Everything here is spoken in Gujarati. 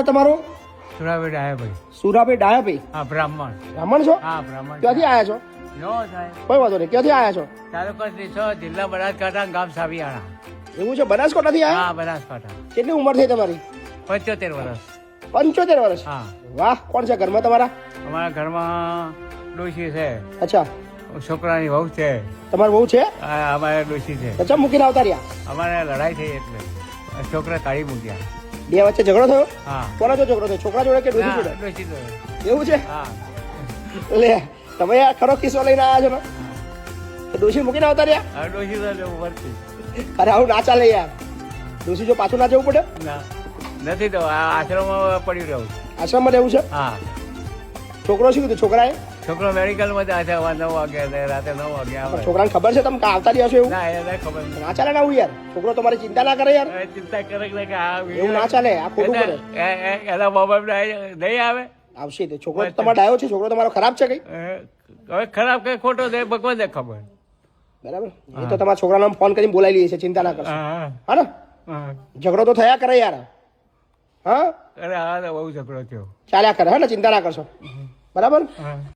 તમારું સુરાભાઈ ડાયાભાઈ. સુરાભાઈ ડાયાભાઈ. હા, બ્રાહ્મણ. બ્રાહ્મણ છો? હા, બ્રાહ્મણ. ક્યાંથી આયા છો? નો થાય. કોઈ વાંધો નહીં. ક્યાંથી આયા છો? તાલુકો ત્રીસો, જિલ્લા બનાસકાંઠા, ગામ સાવિયાણા. એવું છે? બનાસકાંઠાથી આયા? હા, બનાસકાંઠા. કેટલી ઉંમર થઈ તમારી? 75 વર્ષ. 75 વર્ષ. હા. વાહ. કોણ છે ઘરમાં તમારા? અમારા ઘરમાં ડોશી છે, અચ્છા, છોકરાની વહુ છે. તમારી બહુ છે? હા, અમારે ડોશી છે. અચ્છા, મૂકીને આવતા રહ્યા? અમારે લડાઈ થઈ એટલે છોકરા કાઢી મૂક્યા. બે વચ્ચે ઝઘડો થયો? હા. કોના જો ઝઘડો થયો? છોકરા જોડે કે ડોશી જોડે? ડોશી જોડે. એવું છે? હા. લે, તમે આ ખરો કિસ્સો લઈને આવ્યા છો ને? તો ડોશી મૂકીને આવતા રહ્યા? હા, ડોશી તો વર્તી. અરે આવું ના ચાલે યાર. ડોશી જો પાછું ના જવું પડે? ના, નથી તો આ આશ્રમમાં પડી રહ્યું. આશ્રમમાં રહેવું છે? હા. છોકરો શું કીધું છોકરાએ? છોકરો મેડિકલમાં જ આજે 9 વાગે રાતે 9 વાગે આવે. છોકરાને ખબર છે તમે આવતા રહ્યા છો એવું? ના, એને ખબર નથી. ના ચાલે ને આવું યાર. છોકરો તમારી ચિંતા ના કરે યાર. હવે ચિંતા કરે કે આ એવું ના ચાલે. આ ખોટું કરે. એના બાબા નહીં આવે. આવશે તો છોકરો તમારો ડાયો છે? છોકરો તમારો ખરાબ છે કઈ? હવે ખરાબ કઈ ખોટો છે ભગવાનને ખબર. બરાબર. એ તો તમારા છોકરાને ફોન કરીને બોલાવી લઈએ છે. ચિંતા ના કરશો. હા ને? ઝઘડો તો થયા કરે યાર. હા, અરે હા, બહુ ઝઘડો થયો. ચાલ્યા કરે. હા ને? ચિંતા ના કરશો. બરાબર.